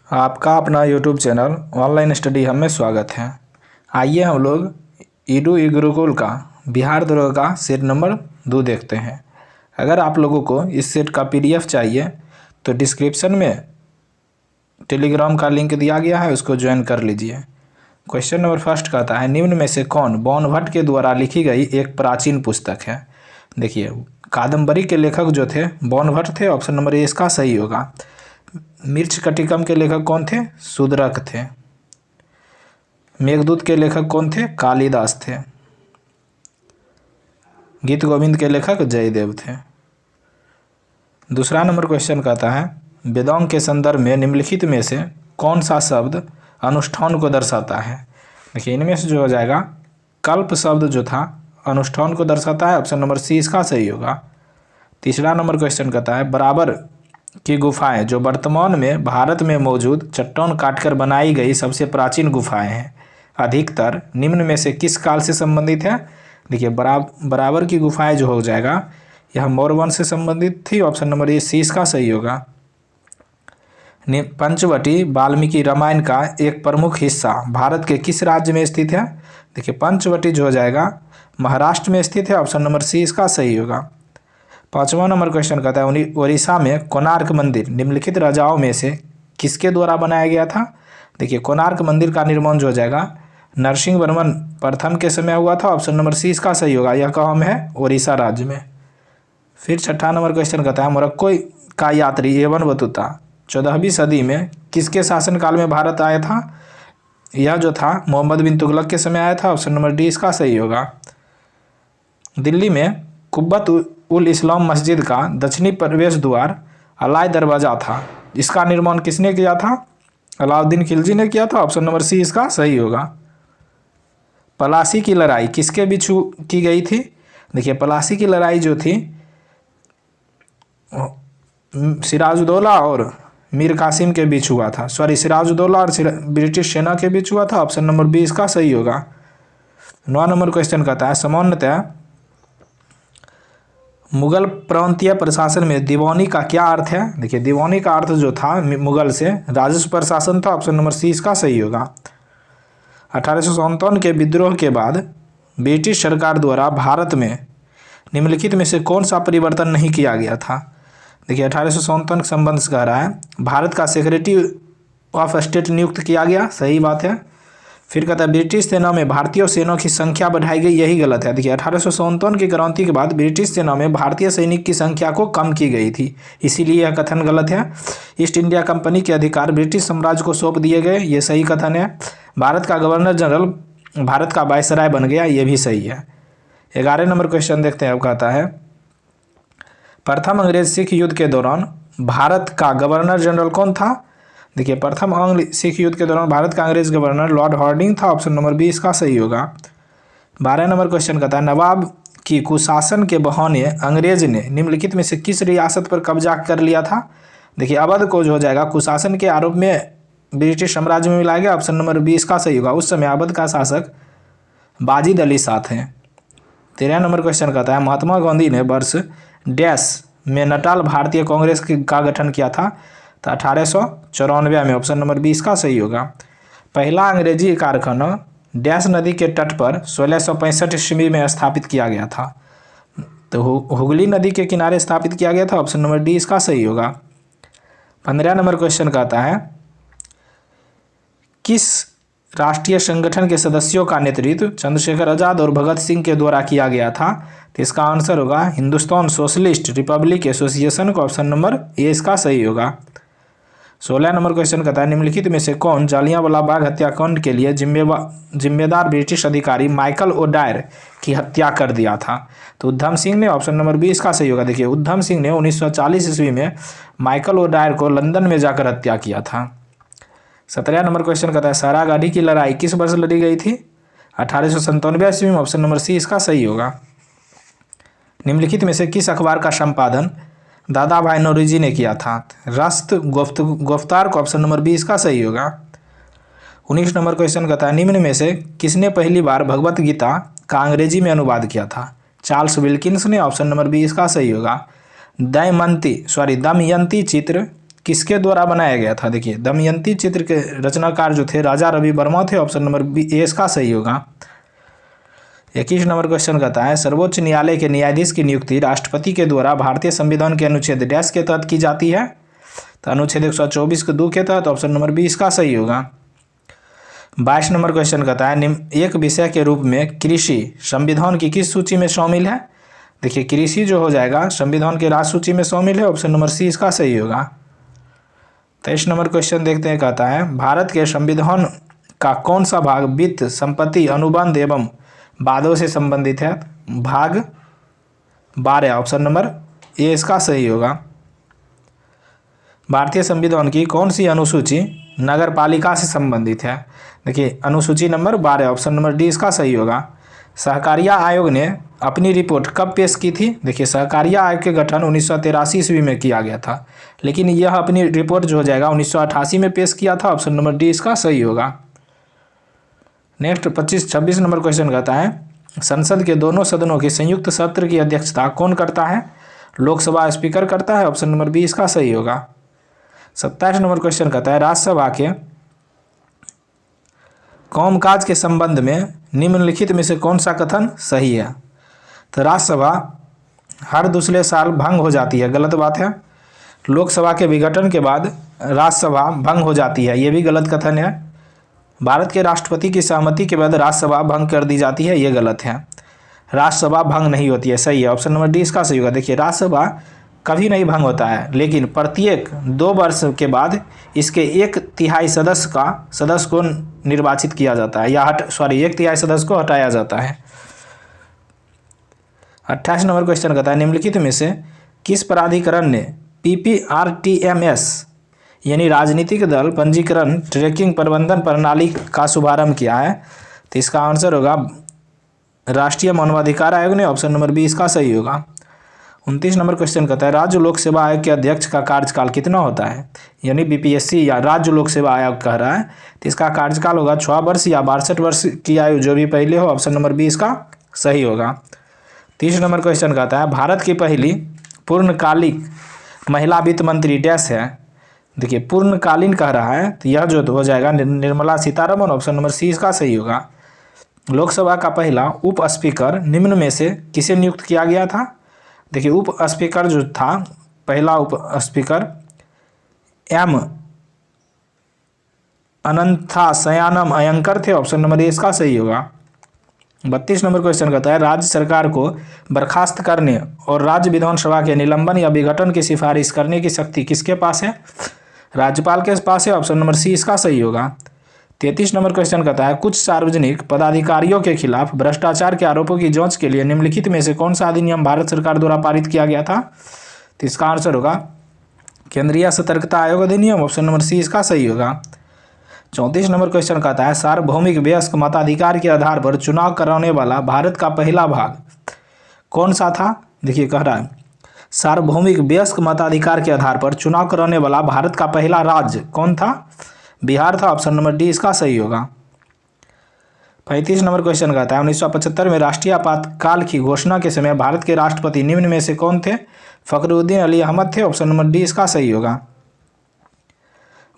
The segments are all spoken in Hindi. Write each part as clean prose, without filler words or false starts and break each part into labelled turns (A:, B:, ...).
A: आपका अपना YouTube channel online study hub में स्वागत है। आइए हम लोग ईडू ई गुरुकुल का बिहार दुर्ग का सेट नंबर 2 देखते हैं। अगर आप लोगों को इस सेट का पीडीएफ चाहिए तो डिस्क्रिप्शन में टेलीग्राम का लिंक दिया गया है, उसको ज्वाइन कर लीजिए। क्वेश्चन नंबर फर्स्ट कहता है, निम्न में से कौन बाणभट्ट के द्वारा लिखी गई एक प्राचीन पुस्तक है। देखिए, कादम्बरी के लेखक जो थे बाणभट्ट थे, ऑप्शन नंबर ए इसका सही होगा। मृच्छकटिकम के लेखक कौन थे? शूद्रक थे। मेघदूत के लेखक कौन थे? कालिदास थे। गीत गोविंद के लेखक जयदेव थे। दूसरा नंबर क्वेश्चन कहता है, वेदांग के संदर्भ में निम्नलिखित में से कौन सा शब्द अनुष्ठान को दर्शाता है। देखिए, इनमें से जो हो जाएगा कल्प शब्द जो था अनुष्ठान को दर्शाता है, ऑप्शन नंबर सी इसका सही होगा। तीसरा नंबर क्वेश्चन कहता है, बराबर की गुफाएं जो वर्तमान में भारत में मौजूद चट्टान काटकर बनाई गई सबसे प्राचीन गुफाएं हैं, अधिकतर निम्न में से किस काल से संबंधित है। देखिए, बराबर की गुफाएं जो हो जाएगा यह मौर्य वंश से संबंधित थी, ऑप्शन नंबर ए सी इसका सही होगा। पंचवटी वाल्मीकि रामायण का एक प्रमुख हिस्सा भारत के किस राज्य में स्थित है। देखिए, पंचवटी जो हो जाएगा महाराष्ट्र में स्थित है, ऑप्शन नंबर सी इसका सही होगा। पाँचवा नंबर क्वेश्चन कहता है, उड़ीसा में कोणार्क मंदिर निम्नलिखित राजाओं में से किसके द्वारा बनाया गया था। देखिए, कोणार्क मंदिर का निर्माण जो हो जाएगा नरसिंह वर्मन प्रथम के समय हुआ था, ऑप्शन नंबर सी इसका सही होगा। यह कहाँ में है? उड़ीसा राज्य में। फिर छठा नंबर क्वेश्चन कहता है, मोरक्को का यात्री इब्न बतूता 14वीं सदी में किसके शासनकाल में भारत आया था। यह जो था मोहम्मद बिन तुगलक के समय आया था, ऑप्शन नंबर डी इसका सही होगा। दिल्ली में कुब्बत उल इस्लाम मस्जिद का दक्षिणी प्रवेश द्वार अलाई दरवाज़ा था, इसका निर्माण किसने किया था। अलाउद्दीन खिलजी ने किया था, ऑप्शन नंबर सी इसका सही होगा। पलासी की लड़ाई किसके बीच की गई थी। देखिए, पलासी की लड़ाई जो थी सिराजुद्दौला और मीर कासिम के बीच हुआ था। सिराजुद्दौला और ब्रिटिश सेना के बीच हुआ था, ऑप्शन नंबर बी इसका सही होगा। 9 नंबर क्वेश्चन कहता है, सामान्यतः मुगल प्रांतीय प्रशासन में दीवानी का क्या अर्थ है। देखिए, दीवानी का अर्थ जो था मुगल से राजस्व प्रशासन था, ऑप्शन नंबर सी इसका सही होगा। 1857 के विद्रोह के बाद ब्रिटिश सरकार द्वारा भारत में निम्नलिखित में से कौन सा परिवर्तन नहीं किया गया था। देखिए, 1857 के संबंध से कह रहा है भारत का सेक्रेटरी ऑफ स्टेट नियुक्त किया गया, सही बात है। फिर कहता है ब्रिटिश सेना में भारतीय सेना की संख्या बढ़ाई गई, यही गलत है। देखिए, 1857 की क्रांति के बाद ब्रिटिश सेना में भारतीय सैनिक की संख्या को कम की गई थी, इसीलिए यह कथन गलत है। ईस्ट इंडिया कंपनी के अधिकार ब्रिटिश साम्राज्य को सौंप दिए गए, ये सही कथन है। भारत का गवर्नर जनरल भारत का वायसराय बन गया, ये भी सही है। 11 नंबर क्वेश्चन देखते हैं। अब कहता है, प्रथम अंग्रेज सिख युद्ध के दौरान भारत का गवर्नर जनरल कौन था। देखिए, प्रथम आंग्ल सिख युद्ध के दौरान भारत का अंग्रेज गवर्नर लॉर्ड हार्डिंग था, ऑप्शन नंबर बी इसका सही होगा। 12 नंबर क्वेश्चन कहता है, नवाब की कुशासन के बहाने अंग्रेज ने निम्नलिखित में से किस रियासत पर कब्जा कर लिया था। देखिए, अवध को जो हो जाएगा कुशासन के आरोप में ब्रिटिश साम्राज्य में मिलाया गया, ऑप्शन नंबर बी इसका सही होगा। उस समय अवध का शासक बाजिद अली शाह थे। 13 नंबर क्वेश्चन कहता है, महात्मा गांधी ने वर्ष डैश में नटाल भारतीय कांग्रेस का गठन किया था, तो 1894 में, ऑप्शन नंबर बी इसका सही होगा। पहला अंग्रेजी कारखाना डैश नदी के तट पर 1665 ईस्वी में स्थापित किया गया था, तो हुगली नदी के किनारे स्थापित किया गया था, ऑप्शन नंबर डी इसका सही होगा। 15 नंबर क्वेश्चन कहता है, किस राष्ट्रीय संगठन के सदस्यों का नेतृत्व चंद्रशेखर आज़ाद और भगत सिंह के द्वारा किया गया था। तो इसका आंसर होगा हिंदुस्तान सोशलिस्ट रिपब्लिक एसोसिएशन का, ऑप्शन नंबर ए इसका सही होगा। 16 नंबर क्वेश्चन कहता है, निम्नलिखित में से कौन जलियांवाला बाग हत्याकांड के लिए जिम्मेदार ब्रिटिश अधिकारी माइकल ओडायर की हत्या कर दिया था। तो उधम सिंह ने, ऑप्शन नंबर बी इसका सही होगा। देखिए, उधम सिंह ने 1940 ईस्वी में माइकल ओडायर को लंदन में जाकर हत्या किया था। 17 नंबर क्वेश्चन कहता है, सरायगाड़ी की लड़ाई किस वर्ष लड़ी गई थी। 1897 ईस्वी में, ऑप्शन नंबर सी इसका सही होगा। निम्नलिखित में से किस अखबार का संपादन दादा भाई नौरोजी ने किया था। राष्ट्र गुफ्तार को, ऑप्शन नंबर बी इसका सही होगा। 19 नंबर क्वेश्चन कहता है, निम्न में से किसने पहली बार भगवत गीता का अंग्रेजी में अनुवाद किया था। चार्ल्स विल्किंस ने, ऑप्शन नंबर बी इसका सही होगा। दमयंती चित्र किसके द्वारा बनाया गया था? देखिए दमयंती चित्र के रचनाकार जो थे राजा रवि वर्मा थे। ऑप्शन नंबर बी ए इसका सही होगा। 21 नंबर क्वेश्चन कहता है सर्वोच्च न्यायालय के न्यायाधीश की नियुक्ति राष्ट्रपति के द्वारा भारतीय संविधान के अनुच्छेद डैश के तहत की जाती है? तो अनुच्छेद 124 के 2 के तहत। ऑप्शन नंबर बी इसका सही होगा। 22 नंबर क्वेश्चन कहता है एक विषय के रूप में कृषि संविधान की किस सूची में शामिल है? देखिए कृषि जो हो जाएगा संविधान के राज्य सूची में शामिल है। ऑप्शन नंबर सी इसका सही होगा। 23 नंबर क्वेश्चन देखते हैं, कहता है भारत के संविधान का कौन सा भाग वित्त, संपत्ति, अनुबंध एवं वादों से संबंधित है? भाग 12। ऑप्शन नंबर ए इसका सही होगा। भारतीय संविधान की कौन सी अनुसूची नगर पालिका से संबंधित है? देखिए अनुसूची नंबर 12। ऑप्शन नंबर डी इसका सही होगा। सहकारिता आयोग ने अपनी रिपोर्ट कब पेश की थी? देखिए सहकारिता आयोग के गठन 1983 ईस्वी में किया गया था, लेकिन यह अपनी रिपोर्ट जो हो जाएगा 1988 में पेश किया था। ऑप्शन नंबर डी इसका सही होगा। नेक्स्ट 26 नंबर क्वेश्चन कहता है संसद के दोनों सदनों के संयुक्त सत्र की अध्यक्षता कौन करता है? लोकसभा स्पीकर करता है। ऑप्शन नंबर बी इसका सही होगा। 27 नंबर क्वेश्चन कहता है राज्यसभा के कामकाज के संबंध में निम्नलिखित में से कौन सा कथन सही है? तो राज्यसभा हर दूसरे साल भंग हो जाती है, गलत बात है। लोकसभा के विघटन के बाद राज्यसभा भंग हो जाती है, ये भी गलत कथन है। भारत के राष्ट्रपति की सहमति के बाद राज्यसभा भंग कर दी जाती है, ये गलत है। राज्यसभा भंग नहीं होती है, सही है। ऑप्शन नंबर डी इसका सही होगा। देखिए राज्यसभा कभी नहीं भंग होता है, लेकिन प्रत्येक 2 वर्ष के बाद इसके 1/3 सदस्य को निर्वाचित किया जाता है, या 1/3 सदस्य को हटाया जाता है। 28 नंबर क्वेश्चन कहता है निम्नलिखित में से किस प्राधिकरण ने PPRTMS यानी राजनीतिक दल पंजीकरण ट्रैकिंग प्रबंधन प्रणाली का शुभारंभ किया है? तो इसका आंसर होगा राष्ट्रीय मानवाधिकार आयोग ने। ऑप्शन नंबर बी इसका सही होगा। 29 नंबर क्वेश्चन कहता है राज्य लोक सेवा आयोग के अध्यक्ष का कार्यकाल कितना होता है? यानी BPSC या राज्य लोक सेवा आयोग कह रहा है, तो इसका कार्यकाल होगा 6 वर्ष या 62 वर्ष की आयु, जो भी पहले हो। ऑप्शन नंबर बी इसका सही होगा। 30 नंबर क्वेश्चन कहता है भारत की पहली पूर्णकालिक महिला वित्त मंत्री डैश है? देखिए पूर्णकालीन कह रहा है, तो यह जो हो जाएगा Nirmala Sitharaman. Option number C इसका सही होगा। लोकसभा का पहला उप स्पीकर निम्न में से किसे नियुक्त किया गया था? देखिए उप स्पीकर जो था, पहला उप स्पीकर एम अनंथा सयानम अयंकर थे। ऑप्शन नंबर ए इसका सही होगा। 32 नंबर क्वेश्चन कहता है राज्य सरकार को बर्खास्त करने और राज्य विधानसभा के निलंबन या विघटन की सिफारिश करने की शक्ति किसके पास है? राज्यपाल के पास है। ऑप्शन नंबर सी इसका सही होगा। 33 नंबर क्वेश्चन कहता है कुछ सार्वजनिक पदाधिकारियों के खिलाफ भ्रष्टाचार के आरोपों की जांच के लिए निम्नलिखित में से कौन सा अधिनियम भारत सरकार द्वारा पारित किया गया था? तो इसका आंसर होगा केंद्रीय सतर्कता आयोग अधिनियम। ऑप्शन नंबर सी इसका सही होगा। 34 नंबर क्वेश्चन कहता है सार्वभौमिक वयस्क मताधिकार के आधार पर चुनाव कराने वाला भारत का पहला भाग कौन सा था? देखिए कह रहा है सार्वभौमिक वयस्क मताधिकार के आधार पर चुनाव कराने वाला भारत का पहला राज्य कौन था? बिहार था। ऑप्शन नंबर डी इसका सही होगा। 35 नंबर क्वेश्चन कहता है 1975 में राष्ट्रीय आपातकाल की घोषणा के समय भारत के राष्ट्रपति निम्न में से कौन थे? फखरुद्दीन अली अहमद थे। ऑप्शन नंबर डी इसका सही होगा।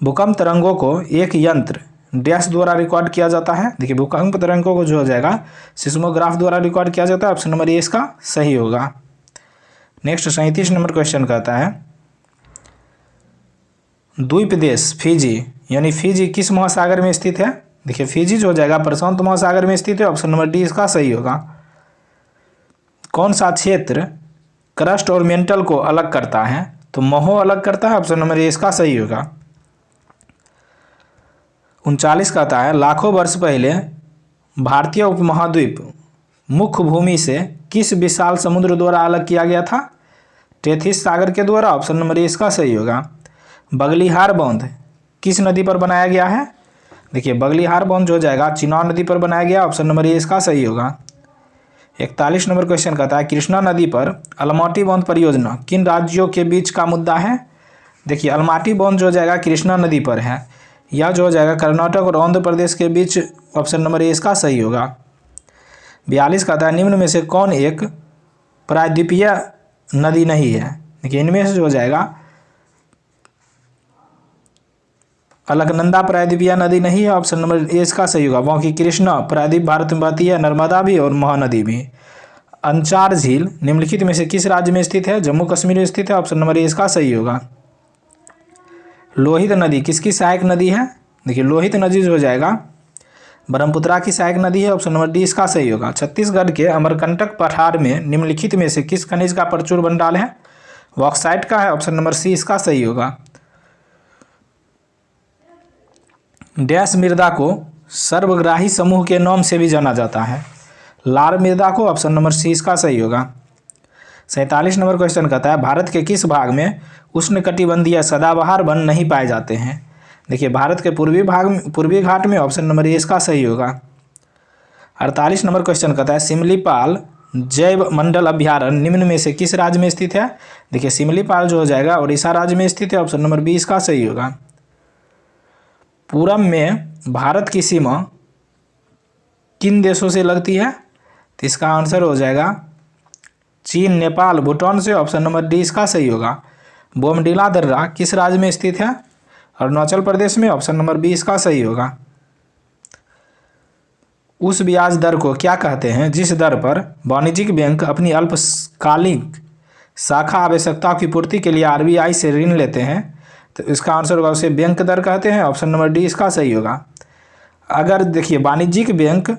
A: भूकंप तरंगों को एक यंत्र डैश द्वारा रिकॉर्ड किया जाता है? देखिए भूकंप तरंगों को जो हो जाएगा सिस्मोग्राफ द्वारा रिकॉर्ड किया जाता है। ऑप्शन नंबर ए इसका सही होगा। नेक्स्ट 37 नंबर क्वेश्चन कहता है द्वीप देश फिजी यानी फिजी किस महासागर में स्थित है? देखिए फिजी जो हो जाएगा प्रशांत महासागर में स्थित है। ऑप्शन नंबर डी इसका सही होगा। कौन सा क्षेत्र क्रस्ट और मेंटल को अलग करता है? तो महो अलग करता है। ऑप्शन नंबर ए इसका सही होगा। 39 कहता है लाखों वर्ष पहले भारतीय उपमहाद्वीप मुख्य भूमि से किस विशाल समुद्र द्वारा अलग किया गया था? टेथिस सागर के द्वारा। ऑप्शन नंबर ए इसका सही होगा। बगलिहार बांध किस नदी पर बनाया गया है? देखिए बगलिहार बांध जो हो जाएगा चिनाब नदी पर बनाया गया। ऑप्शन नंबर ए इसका सही होगा। 41 नंबर क्वेश्चन कहता है कृष्णा नदी पर अलमाटी बांध परियोजना किन राज्यों के बीच का मुद्दा है? देखिए अलमाटी बांध जो हो जाएगा कृष्णा नदी पर है, यह जो हो जाएगा कर्नाटक और आंध्र प्रदेश के बीच। ऑप्शन नंबर ए इसका सही होगा। 42 कहता है निम्न में से कौन एक प्रायद्वीपीय नदी नहीं है? देखिए इनमें से जो हो जाएगा अलकनंदा प्रायद्वीपीय नदी नहीं है, ऑप्शन नंबर ए इसका सही होगा। वहाँ की कृष्णा प्रायद्वीप भारत में बहती है, नर्मदा भी और महानदी भी। अंचार झील निम्नलिखित में से किस राज्य में स्थित है? जम्मू कश्मीर में स्थित है, ऑप्शन नंबर ए इसका सही होगा। लोहित नदी किसकी सहायक नदी है? देखिए लोहित नदी जो हो जाएगा ब्रह्मपुत्रा की सहायक नदी है, ऑप्शन नंबर डी इसका सही होगा। छत्तीसगढ़ के अमरकंटक पठार में निम्नलिखित में से किस खनिज का प्रचुर भंडार है? बॉक्साइट का है, ऑप्शन नंबर सी इसका सही होगा। डैश मृदा को सर्वग्राही समूह के नाम से भी जाना जाता है? लाल मृदा को, ऑप्शन नंबर सी इसका सही होगा। 47 नंबर क्वेश्चन कहता है भारत के किस भाग में उष्णकटिबंधीय सदाबहार वन नहीं पाए जाते हैं? देखिए भारत के पूर्वी भाग में, पूर्वी घाट में, ऑप्शन नंबर ए इसका सही होगा। 48 नंबर क्वेश्चन कहता है सिमलीपाल जैव मंडल अभ्यारण्य निम्न में से किस राज्य में स्थित है? देखिए सिमलीपाल जो हो जाएगा उड़ीसा राज्य में स्थित है, ऑप्शन नंबर बी इसका सही होगा। पूरब में भारत की सीमा किन देशों से लगती है? तो इसका आंसर हो जाएगा चीन, नेपाल, भूटान से, ऑप्शन नंबर डी इसका सही होगा। बोमडिला दर्रा किस राज्य में स्थित है? अरुणाचल प्रदेश में, ऑप्शन नंबर बी इसका सही होगा। उस ब्याज दर को क्या कहते हैं जिस दर पर वाणिज्यिक बैंक अपनी अल्पकालिक शाखा आवश्यकताओं की पूर्ति के लिए आरबीआई से ऋण लेते हैं? तो इसका आंसर होगा उसे बैंक दर कहते हैं, ऑप्शन नंबर डी इसका सही होगा। अगर देखिए वाणिज्यिक बैंक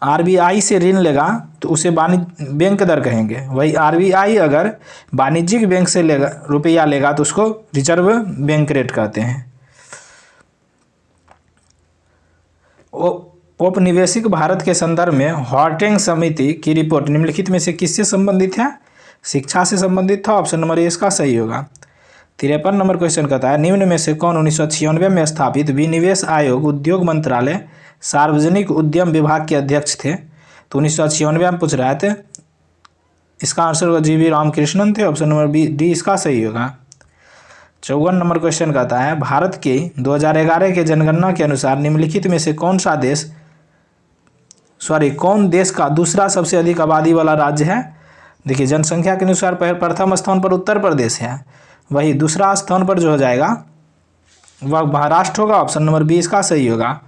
A: आरबीआई से ऋण लेगा तो उसे बैंक दर कहेंगे, वही आरबीआई अगर वाणिज्यिक बैंक से लेगा रुपया लेगा तो उसको रिजर्व बैंक रेट कहते हैं। औपनिवेशिक भारत के संदर्भ में हॉर्टिंग समिति की रिपोर्ट निम्नलिखित में से किससे संबंधित है? शिक्षा से संबंधित था, ऑप्शन नंबर ए इसका सही होगा। 53 नंबर क्वेश्चन कहता है निम्न में से कौन 1996 में स्थापित विनिवेश आयोग उद्योग मंत्रालय सार्वजनिक उद्यम विभाग के अध्यक्ष थे? तो 1996 में पूछ रहा है, इसका आंसर होगा जी वी रामकृष्णन थे, ऑप्शन नंबर बी डी इसका सही होगा। 54 नंबर क्वेश्चन कहता है भारत के 2011 के जनगणना के अनुसार निम्नलिखित में से कौन देश का दूसरा सबसे अधिक आबादी वाला राज्य है? देखिए जनसंख्या के अनुसार प्रथम स्थान पर उत्तर प्रदेश है, वही दूसरा स्थान पर जो हो जाएगा वह महाराष्ट्र होगा, ऑप्शन नंबर बी इसका सही होगा।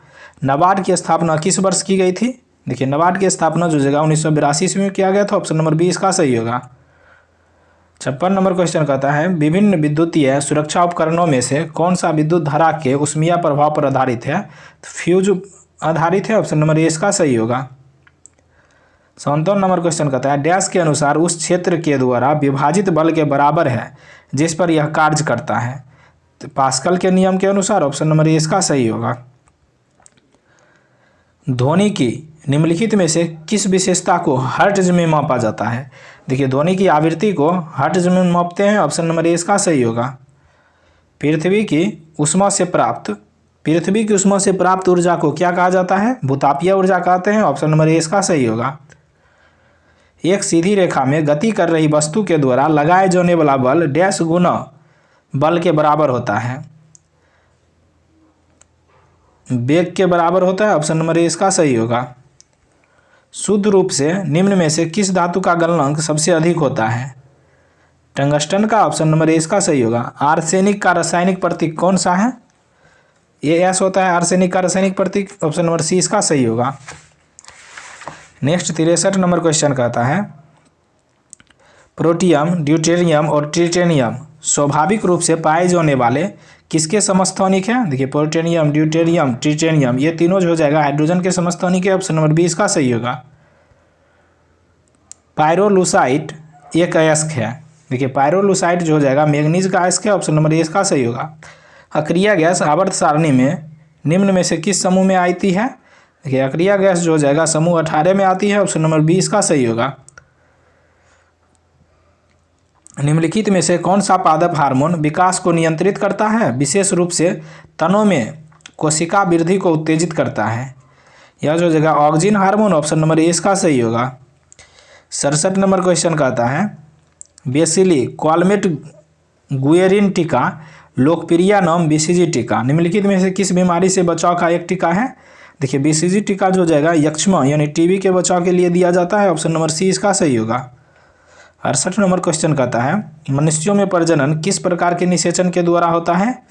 A: नाबार्ड की स्थापना किस वर्ष की गई थी? देखिए नाबार्ड की स्थापना जो जगह 1982 ईस्वी में किया गया था, ऑप्शन नंबर बी इसका सही होगा। 56 नंबर क्वेश्चन कहता है विभिन्न विद्युतीय सुरक्षा उपकरणों में से कौन सा विद्युत धारा के ऊष्मीय प्रभाव पर आधारित है? फ्यूज आधारित है, ऑप्शन नंबर ए इसका सही होगा। 57 नंबर क्वेश्चन कहता है डैश के अनुसार उस क्षेत्र के द्वारा विभाजित बल के बराबर है जिस पर यह कार्य करता है? तो पास्कल के नियम के अनुसार, ऑप्शन नंबर ए इसका सही होगा। ध्वनि की निम्नलिखित में से किस विशेषता को हर्ट्ज में मापा जाता है? देखिए ध्वनि की आवृत्ति को हर्ट्ज में मापते हैं, ऑप्शन नंबर ए इसका सही होगा। पृथ्वी की उष्मा से प्राप्त ऊर्जा को क्या कहा जाता है? भूतापीय ऊर्जा कहते हैं, ऑप्शन नंबर ए इसका सही होगा। एक सीधी रेखा में गति कर रही वस्तु के द्वारा लगाए जाने वाला बल डैश गुना बल के बराबर होता है? वेग के बराबर होता है, ऑप्शन नंबर ए इसका सही होगा। शुद्ध रूप से निम्न में से किस धातु का गलनांक सबसे अधिक होता है? टंगस्टन का, ऑप्शन नंबर ए इसका सही होगा। आर्सेनिक का रासायनिक प्रतीक कौन सा है? एस होता है आर्सेनिक का रासायनिक प्रतीक, ऑप्शन नंबर सी इसका सही होगा। नेक्स्ट 63 नंबर क्वेश्चन कहता है प्रोटियम, ड्यूटेरियम और ट्रिटियम स्वाभाविक रूप से पाए जाने वाले किसके समस्थानिक हैं? देखिए प्रोटेनियम, ड्यूटेरियम, ट्रिटियम ये तीनों जो हो जाएगा हाइड्रोजन के समस्थानिक है, ऑप्शन नंबर बी इसका सही होगा। पायरोलुसाइट एक अयस्क है, देखिए पायरोलुसाइट जो हो जाएगा मैग्नीज का अयस्क है, ऑप्शन नंबर ए इसका सही होगा। अक्रिय गैस आवर्त सारणी में निम्न में से किस समूह में आती है? देखिए अक्रिय गैस जो हो जाएगा समूह 18 में आती है, ऑप्शन नंबर बी इसका सही होगा। निम्नलिखित में से कौन सा पादप हार्मोन विकास को नियंत्रित करता है? विशेष रूप से तनों में कोशिका वृद्धि को उत्तेजित करता है? यह जो जगह auxin hormone, option number A इसका सही होगा। 67 नंबर क्वेश्चन कहता है बेसिली क्वालमेट गुएरिन टीका लोकप्रिय नाम बीसीजी टीका निम्नलिखित में से किस बीमारी से बचाव का एक टीका है? देखिए बीसीजी टीका जो हो जाएगा यक्ष्मा यानी टीबी के बचाव के लिए दिया जाता है, ऑप्शन नंबर सी इसका सही होगा। 68 नंबर क्वेश्चन कहता है मनुष्यों में प्रजनन किस प्रकार के निषेचन के द्वारा होता है?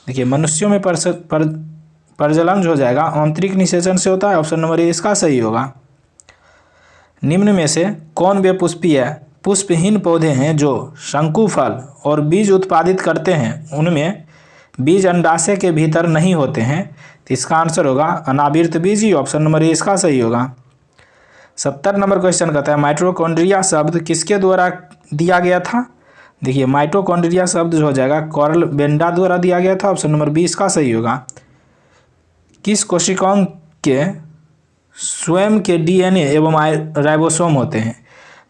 A: देखिए मनुष्यों में प्रजनन जो हो जाएगा आंतरिक निषेचन से होता है, ऑप्शन नंबर ए इसका सही होगा। निम्न में से कौन वे पुष्पीय पुष्पहीन पौधे हैं जो शंकु फल और बीज उत्पादित करते हैं, उनमें बीज अंडाशय के भीतर नहीं होते हैं? तो इसका आंसर होगा अनावृत बीज ही, ऑप्शन नंबर ए इसका सही होगा। 70 नंबर क्वेश्चन कहता है माइटोकॉन्ड्रिया शब्द किसके द्वारा दिया गया था? देखिए माइटोकॉन्ड्रिया शब्द जो हो जाएगा कार्ल बेंडा द्वारा दिया गया था, ऑप्शन नंबर बी इसका सही होगा। किस कोशिकाओं के स्वयं के डीएनए एवं राइबोसोम होते हैं?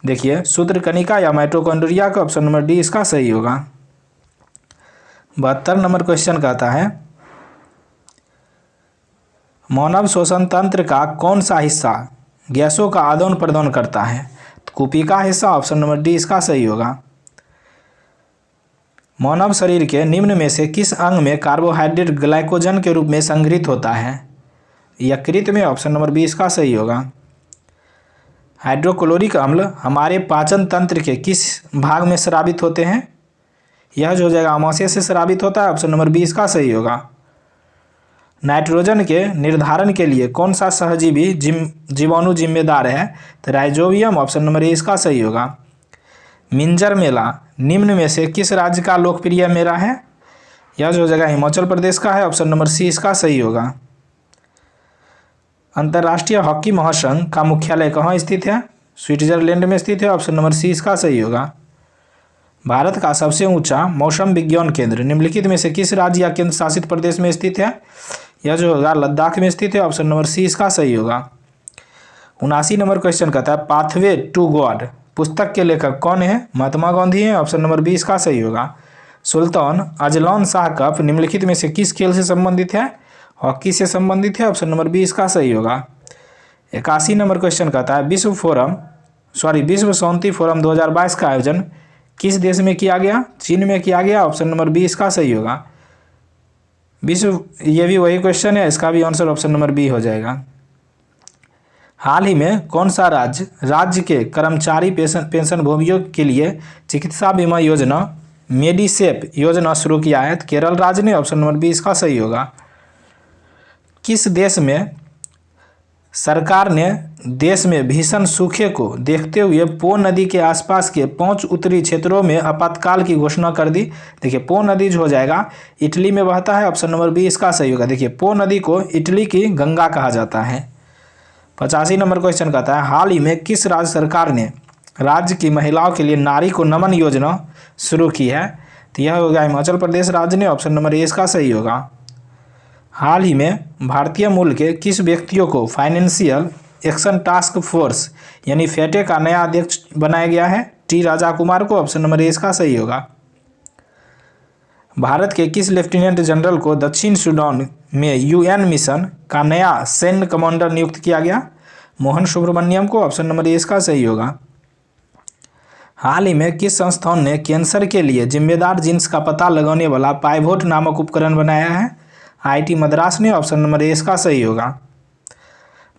A: देखिए सूत्रकणिका या माइटोकॉन्ड्रिया का, ऑप्शन नंबर डी इसका सही होगा। 72 नंबर क्वेश्चन कहता है मानव श्वसन तंत्र का कौन सा हिस्सा गैसों का आदान प्रदान करता है? तो कुपिका हिस्सा, ऑप्शन नंबर डी इसका सही होगा। मानव शरीर के निम्न में से किस अंग में कार्बोहाइड्रेट ग्लाइकोजन के रूप में संग्रहित होता है? यकृत में, ऑप्शन नंबर बी इसका सही होगा। हाइड्रोक्लोरिक अम्ल हमारे पाचन तंत्र के किस भाग में स्रावित होते हैं? यह जो हो जाएगा आमाशय से स्रावित होता है, ऑप्शन नंबर बी इसका सही होगा। नाइट्रोजन के निर्धारण के लिए कौन सा सहजीवी जीवाणु जिम्मेदार है? तो राइजोबियम, ऑप्शन नंबर ए इसका सही होगा। मिंजर मेला निम्न में से किस राज्य का लोकप्रिय मेला है? यह जो हो जाएगा हिमाचल प्रदेश का है, ऑप्शन नंबर सी इसका सही होगा। अंतर्राष्ट्रीय हॉकी महासंघ का मुख्यालय कहाँ स्थित है? स्विट्जरलैंड में स्थित है, ऑप्शन नंबर सी इसका सही होगा। भारत का सबसे ऊंचा मौसम विज्ञान केंद्र निम्नलिखित में से किस राज्य या केंद्र शासित प्रदेश में स्थित है? यह जो होगा लद्दाख में स्थित है, ऑप्शन नंबर सी इसका सही होगा। 79 नंबर क्वेश्चन कहता है पाथवे टू गॉड पुस्तक के लेखक कौन है? महात्मा गांधी हैं, ऑप्शन नंबर बी इसका सही होगा। सुल्तान अजलान शाह कप निम्नलिखित में से किस खेल से संबंधित है? हॉकी से संबंधित है, ऑप्शन नंबर बी इसका सही होगा। 81 नंबर क्वेश्चन कहता है विश्व शांति फोरम 2022 का आयोजन किस देश में किया गया? चीन में किया गया, ऑप्शन नंबर बी इसका सही होगा। ये भी वही क्वेश्चन है, इसका भी आंसर ऑप्शन नंबर बी हो जाएगा। हाल ही में कौन सा राज्य के कर्मचारी पेंशनभोगियों के लिए चिकित्सा बीमा योजना मेडिसेप योजना शुरू किया है? केरल राज्य ने, ऑप्शन नंबर बी इसका सही होगा। किस देश में सरकार ने देश में भीषण सूखे को देखते हुए पो नदी के आसपास के 5 उत्तरी क्षेत्रों में आपातकाल की घोषणा कर दी? देखिए पो नदी जो हो जाएगा इटली में बहता है, ऑप्शन नंबर बी इसका सही होगा। देखिए पो नदी को इटली की गंगा कहा जाता है। 85 नंबर क्वेश्चन कहता है हाल ही में किस राज्य सरकार ने राज्य की महिलाओं के लिए नारी को नमन योजना शुरू की है? तो यह होगा हिमाचल प्रदेश राज्य ने, ऑप्शन नंबर ए इसका सही होगा। हाल ही में भारतीय मूल के किस व्यक्तियों को फाइनेंशियल एक्शन टास्क फोर्स यानी फेटे का नया अध्यक्ष बनाया गया है? टी राजा कुमार को, ऑप्शन नंबर ए इसका सही होगा। भारत के किस लेफ्टिनेंट जनरल को दक्षिण सूडान में यूएन मिशन का नया सैन्य कमांडर नियुक्त किया गया? मोहन सुब्रमण्यम को, ऑप्शन नंबर ए इसका सही होगा। हाल ही में किस संस्थान ने कैंसर के लिए जिम्मेदार जीन्स का पता लगाने वाला पाइवोट नामक उपकरण बनाया है? आईआईटी मद्रास ने, ऑप्शन नंबर ए इसका सही होगा।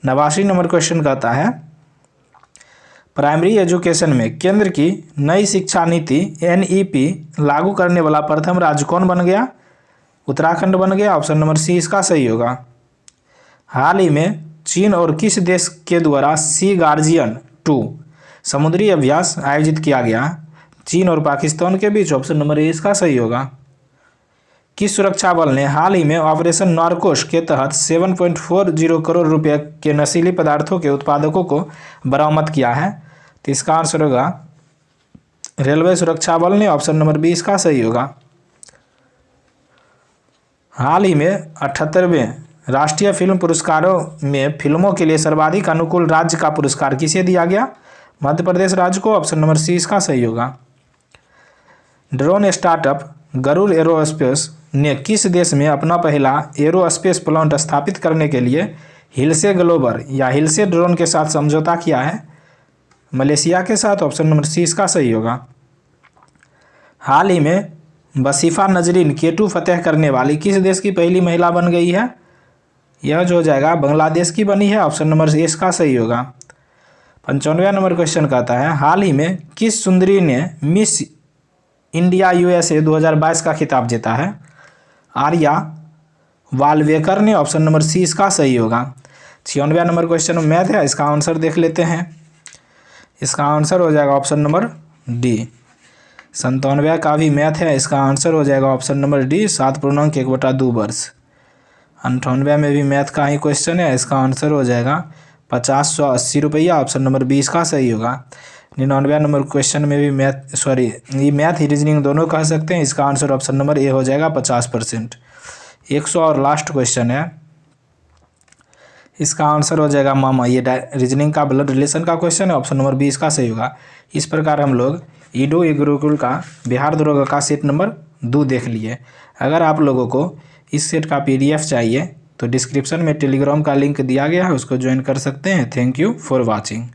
A: 89 नंबर क्वेश्चन कहता है प्राइमरी एजुकेशन में केंद्र की नई शिक्षा नीति एनईपी लागू करने वाला प्रथम राज्य कौन बन गया? उत्तराखंड बन गया, ऑप्शन नंबर सी इसका सही होगा। हाल ही में चीन और किस देश के द्वारा सी गार्जियन 2 समुद्री अभ्यास आयोजित किया गया? चीन और पाकिस्तान के बीच, ऑप्शन नंबर ए इसका सही होगा। किस सुरक्षा बल ने हाल ही में ऑपरेशन नार्कोस के तहत 7.40 करोड़ रुपए के नशीली पदार्थों के उत्पादकों को बरामद किया है? तो इसका आंसर होगा रेलवे सुरक्षा बल ने, ऑप्शन नंबर बी इसका सही होगा। हाल ही में 78वें राष्ट्रीय फिल्म पुरस्कारों में फिल्मों के लिए सर्वाधिक अनुकूल राज्य का पुरस्कार किसे दिया गया? मध्य प्रदेश राज्य को, ऑप्शन नंबर सी इसका सही होगा। ड्रोन स्टार्टअप गरुड़ एरोस्पेस ने किस देश में अपना पहला एरोस्पेस प्लांट स्थापित करने के लिए हिलसे ग्लोबर या हिलसे ड्रोन के साथ समझौता किया है? मलेशिया के साथ, ऑप्शन नंबर सी इसका सही होगा। हाल ही में वसीफा नजरीन केटू फतेह करने वाली किस देश की पहली महिला बन गई है? यह जो हो जाएगा बांग्लादेश की बनी है, ऑप्शन नंबर ए इसका सही होगा। 95वां नंबर क्वेश्चन कहता है हाल ही में किस सुंदरी ने मिस इंडिया यूएसए 2022 का खिताब जीता है? आर्या वाल्वेकर ने, ऑप्शन नंबर सी इसका सही होगा। 96 नंबर क्वेश्चन मैथ है, इसका आंसर देख लेते हैं। इसका आंसर हो जाएगा ऑप्शन नंबर डी। 97 का भी मैथ है, इसका आंसर हो जाएगा ऑप्शन नंबर डी 7.1/2 वर्ष। 98 में भी मैथ का ही क्वेश्चन है, इसका आंसर हो जाएगा 50-180 रुपया, ऑप्शन नंबर बी इसका सही होगा। 99 नंबर क्वेश्चन में भी ये मैथ ही रीजनिंग दोनों कह सकते हैं, इसका आंसर ऑप्शन नंबर ए हो जाएगा 50%। 100 और लास्ट क्वेश्चन है, इसका आंसर हो जाएगा मामा। ये रीजनिंग का ब्लड रिलेशन का क्वेश्चन है, ऑप्शन नंबर बी इसका सही होगा। इस प्रकार हम लोग ईडो गुरुकुल का बिहार दरोगा का सेट नंबर 2 देख लिए। अगर आप लोगों को इस सेट का PDF चाहिए तो डिस्क्रिप्शन में टेलीग्राम का लिंक दिया गया है, उसको ज्वाइन कर सकते हैं। Thank you for watching.